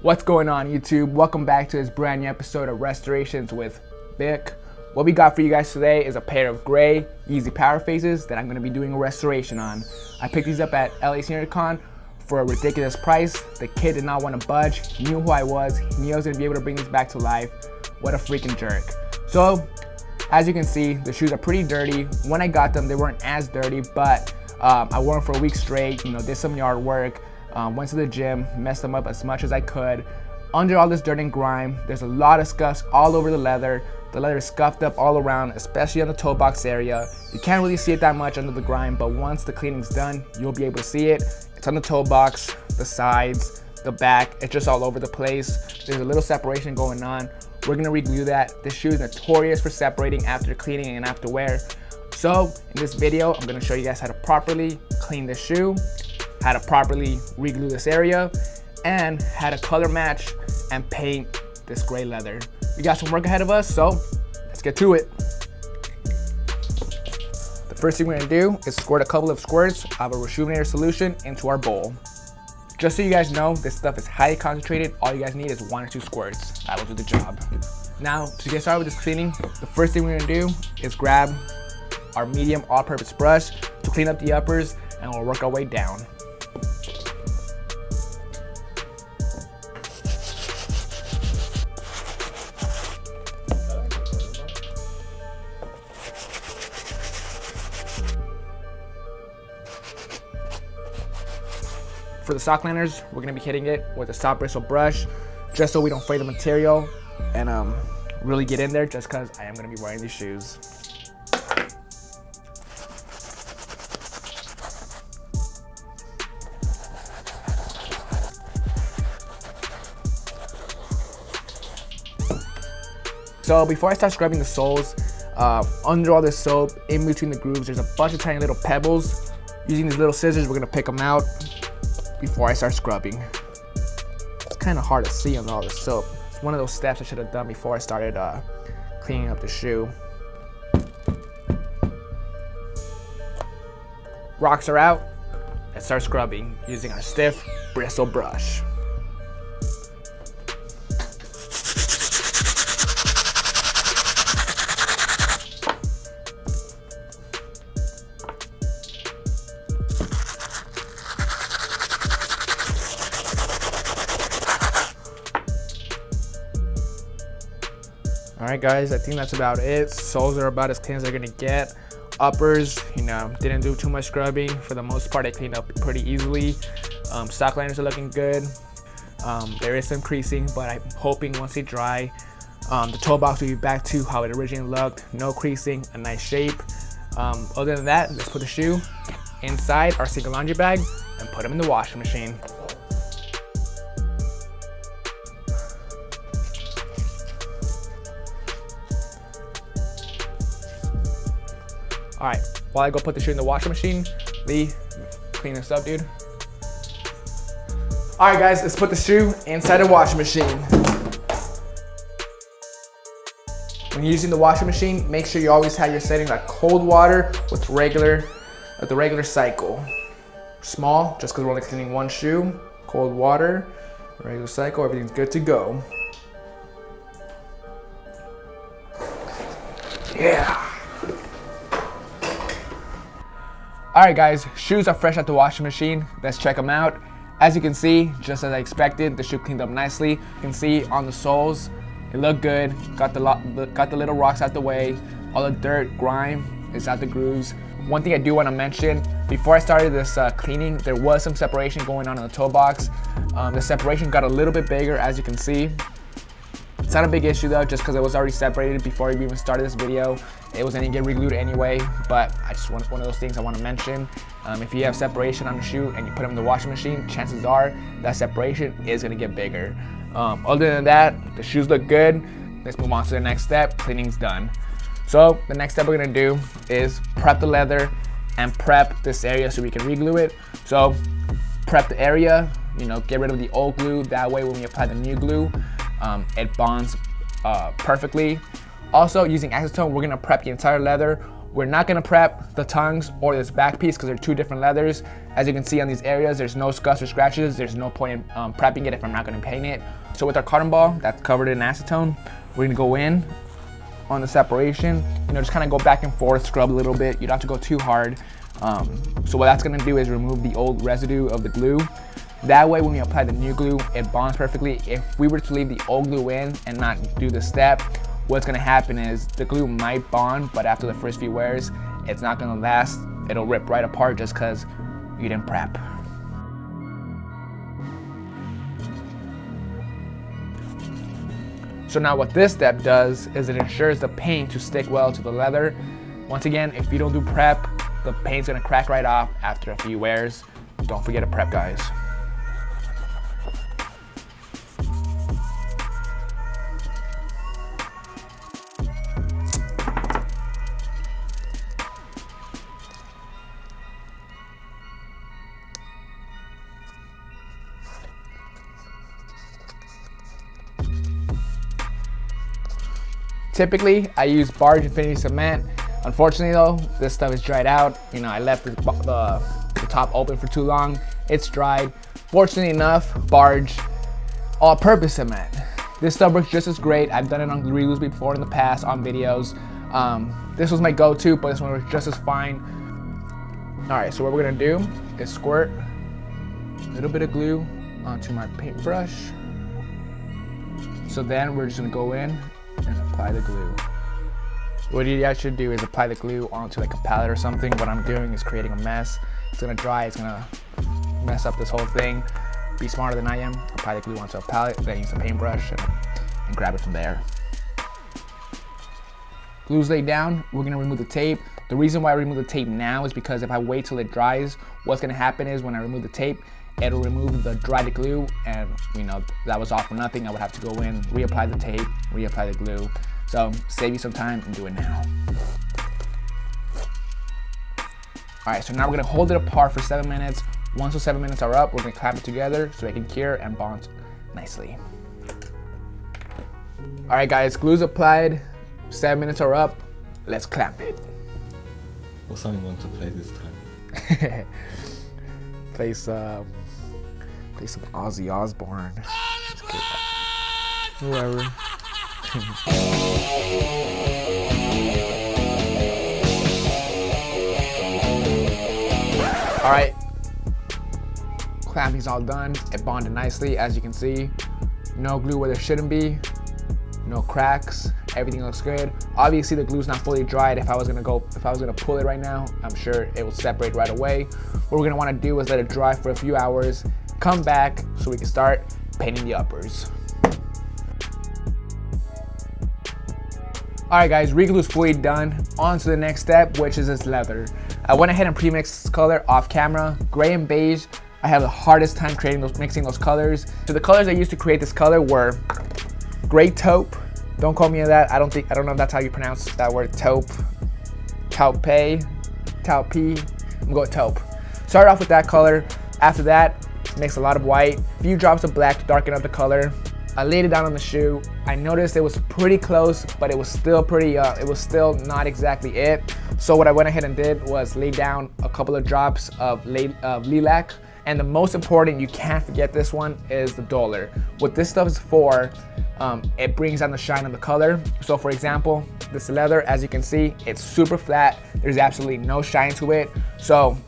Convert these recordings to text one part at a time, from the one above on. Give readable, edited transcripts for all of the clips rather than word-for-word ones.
What's going on, YouTube? Welcome back to this brand new episode of Restorations with Vick. What we got for you guys today is a pair of gray Yeezy Powerphases that I'm going to be doing a restoration on. I picked these up at LA Senior Con for a ridiculous price. The kid did not want to budge. He knew who I was. He knew I was going to be able to bring these back to life. What a freaking jerk. So, as you can see, the shoes are pretty dirty. When I got them, they weren't as dirty, but I wore them for a week straight, did some yard work. Went to the gym, messed them up as much as I could. Under all this dirt and grime, there's a lot of scuffs all over the leather. The leather is scuffed up all around, especially on the toe box area. You can't really see it that much under the grime, but once the cleaning's done, you'll be able to see it. It's on the toe box, the sides, the back. It's just all over the place. There's a little separation going on. We're gonna reglue that. This shoe is notorious for separating after cleaning and after wear. So in this video, I'm gonna show you guys how to properly clean this shoe, how to properly reglue this area, and how to color match and paint this gray leather. We got some work ahead of us, so let's get to it. The first thing we're gonna do is squirt a couple of squirts of a rejuvenator solution into our bowl. Just so you guys know, this stuff is highly concentrated. All you guys need is 1 or 2 squirts. That will do the job. Now, to get started with this cleaning, the first thing we're gonna do is grab our medium all-purpose brush to clean up the uppers, and we'll work our way down. For the sock liners, we're gonna be hitting it with a soft bristle brush, just so we don't fray the material and really get in there, just because I am gonna be wearing these shoes. So before I start scrubbing the soles, under all this soap, in between the grooves, there's a bunch of tiny little pebbles. Using these little scissors, we're gonna pick them out before I start scrubbing. It's kind of hard to see under all this soap. It's one of those steps I should have done before I started cleaning up the shoe. Rocks are out. Let's start scrubbing using our stiff bristle brush. Alright guys, I think that's about it. Soles are about as clean as they're gonna get. Uppers, didn't do too much scrubbing. For the most part, I cleaned up pretty easily. Sock liners are looking good. There is some creasing, but I'm hoping once they dry, the toe box will be back to how it originally looked. No creasing, a nice shape. Other than that, let's put the shoe inside our single laundry bag and put them in the washing machine. All right, while I go put the shoe in the washing machine, Lee, clean this up, dude. All right, guys, let's put the shoe inside the washing machine. When you're using the washing machine, make sure you always have your settings like cold water with the regular cycle. Small, just because we're only cleaning one shoe. Cold water, regular cycle, everything's good to go. Yeah. Alright guys, shoes are fresh out the washing machine. Let's check them out. As you can see, just as I expected, the shoe cleaned up nicely. You can see on the soles, it looked good. Got the little rocks out the way. All the dirt, grime is out the grooves. One thing I do want to mention, before I started this cleaning, there was some separation going on in the toe box. The separation got a little bit bigger, as you can see. It's not a big issue though, just because it was already separated before we even started this video. It was gonna get reglued anyway, but I just want one of those things I want to mention. If you have separation on the shoe and you put them in the washing machine, chances are that separation is gonna get bigger. Other than that, the shoes look good. Let's move on to the next step. Cleaning's done. So the next step we're gonna do is prep the leather and prep this area so we can reglue it. So prep the area, get rid of the old glue. That way when we apply the new glue, it bonds perfectly. Also, using acetone, we're gonna prep the entire leather We're not gonna prep the tongues or this back piece because they're two different leathers. As you can see on these areas, there's no scuffs or scratches. There's no point in prepping it if I'm not gonna paint it. So with our cotton ball that's covered in acetone, we're gonna go in on the separation, just kind of go back and forth, scrub a little bit. You don't have to go too hard. So what that's gonna do is remove the old residue of the glue. That way when we apply the new glue, it bonds perfectly. If we were to leave the old glue in and not do the step, what's gonna happen is the glue might bond, but after the first few wears, it's not gonna last. It'll rip right apart just because you didn't prep. So now what this step does is it ensures the paint to stick well to the leather. Once again, if you don't do prep, the paint's gonna crack right off after a few wears. Don't forget to prep, guys. Typically, I use Barge Infinity Cement. Unfortunately though, this stuff is dried out. I left the top open for too long. It's dried. Fortunately enough, Barge all-purpose cement. This stuff works just as great. I've done it on reglues before in the past on videos. This was my go-to, but this one works just as fine. All right, so what we're gonna do is squirt a little bit of glue onto my paintbrush. So then we're just gonna go in and apply the glue. What you guys should do is apply the glue onto like a palette or something. What I'm doing is creating a mess. It's gonna dry, it's gonna mess up this whole thing. Be smarter than I am. Apply the glue onto a palette, then use a paintbrush and grab it from there. Glue's laid down, we're gonna remove the tape. The reason why I remove the tape now is because if I wait till it dries, what's gonna happen is when I remove the tape, it'll remove the dried glue, and that was all for nothing. I would have to go in, reapply the tape, reapply the glue. So save you some time and do it now. All right, so now we're gonna hold it apart for 7 minutes. Once those 7 minutes are up, we're gonna clamp it together so it can cure and bond nicely. All right guys, glue's applied, 7 minutes are up, let's clamp it. What song you want to play this time? Play some Ozzy Osbourne. Whoever. All right, clamping's all done. It bonded nicely, as you can see. No glue where there shouldn't be. No cracks. Everything looks good. Obviously, the glue's not fully dried. If I was gonna pull it right now, I'm sure it will separate right away. What we're gonna want to do is let it dry for a few hours. Come back so we can start painting the uppers. All right guys, reglue is fully done. On to the next step, which is this leather. I went ahead and pre-mixed this color off camera. Gray and beige, I have the hardest time mixing those colors. So the colors I used to create this color were Gray Taupe. Don't call me on that. I don't know if that's how you pronounce that word, taupe. Taupe. I'm gonna go with taupe. Started off with that color. After that, mixed a lot of white, a few drops of black to darken up the color. I laid it down on the shoe. I noticed it was pretty close, but it was still not exactly it. So what I went ahead and did was lay down a couple of drops of lilac. And the most important, you can't forget this one, is the dollar. What this stuff is for, it brings down the shine of the color. So for example, this leather, as you can see, it's super flat. There's absolutely no shine to it. So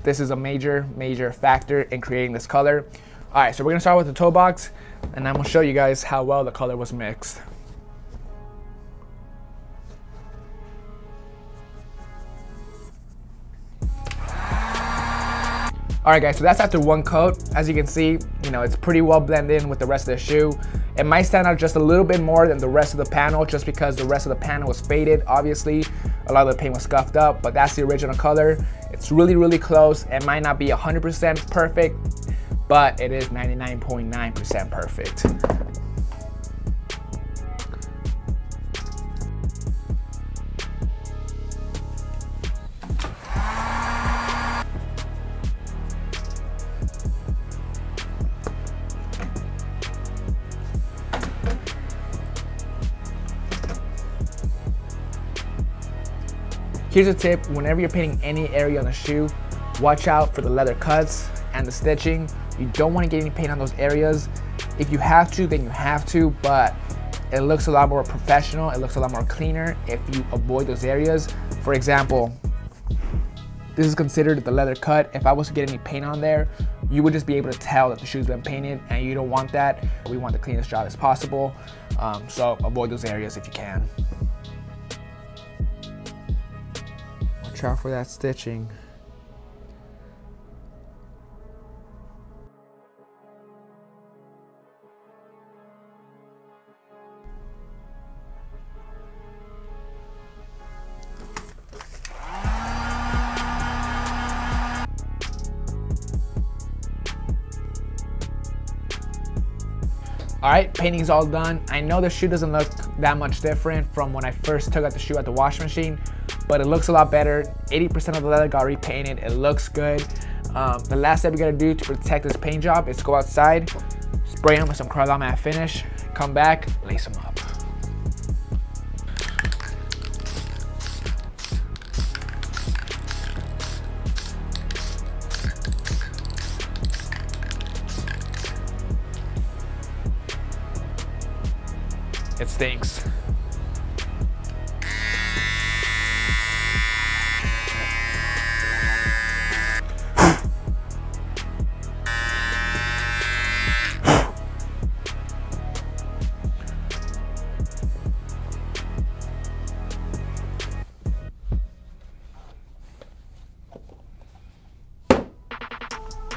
this is a major factor in creating this color. All right, so we're gonna start with the toe box, and I'm gonna show you guys how well the color was mixed. All right guys, so that's after one coat. As you can see, it's pretty well blended in with the rest of the shoe. It might stand out just a little bit more than the rest of the panel just because the rest of the panel was faded. Obviously, a lot of the paint was scuffed up, but that's the original color. It's really close. It might not be 100% perfect, but it is 99.9% perfect. Here's a tip: whenever you're painting any area on the shoe, watch out for the leather cuts and the stitching. You don't want to get any paint on those areas. If you have to, then you have to, but it looks a lot more professional, it looks a lot more cleaner if you avoid those areas. For example, this is considered the leather cut. If I was to get any paint on there, you would just be able to tell that the shoe's been painted, and you don't want that. We want the cleanest job as possible, so avoid those areas if you can. Watch out for that stitching. All right, painting's all done. I know the shoe doesn't look that much different from when I first took out the shoe at the washing machine, but it looks a lot better. 80% of the leather got repainted. It looks good. The last step you gotta do to protect this paint job is go outside, spray them with some Krylon matte finish, come back, lace them up. It stinks.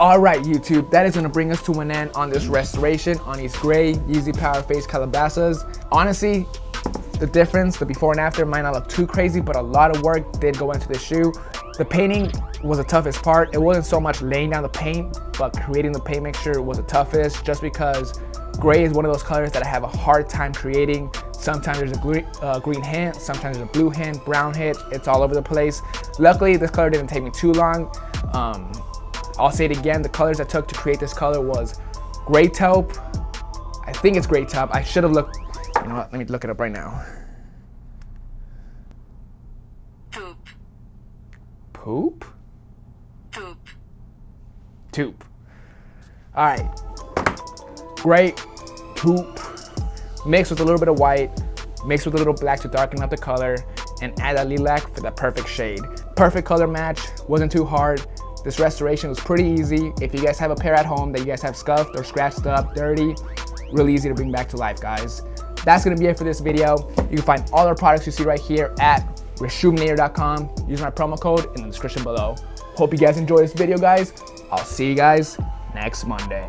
All right, YouTube, that is gonna bring us to an end on this restoration on these gray Yeezy Powerphase Calabasas. Honestly, the difference, the before and after, might not look too crazy, but a lot of work did go into the shoe. The painting was the toughest part. It wasn't so much laying down the paint, but creating the paint mixture was the toughest, just because gray is one of those colors that I have a hard time creating. Sometimes there's a green hint, sometimes there's a blue hint, brown hint, it's all over the place. Luckily, this color didn't take me too long. I'll say it again, the colors I took to create this color was gray taupe. I think it's gray taupe. I should have looked, you know what, let me look it up right now. Poop. Poop? Poop. Taupe. All right, gray, taupe, mixed with a little bit of white, mixed with a little black to darken up the color, and add that lilac for that perfect shade. Perfect color match, wasn't too hard. This restoration was pretty easy. If you guys have a pair at home that you guys have scuffed or scratched up, dirty, really easy to bring back to life, guys. That's gonna be it for this video. You can find all our products you see right here at reshoeminator.com. Use my promo code in the description below. Hope you guys enjoyed this video, guys. I'll see you guys next Monday.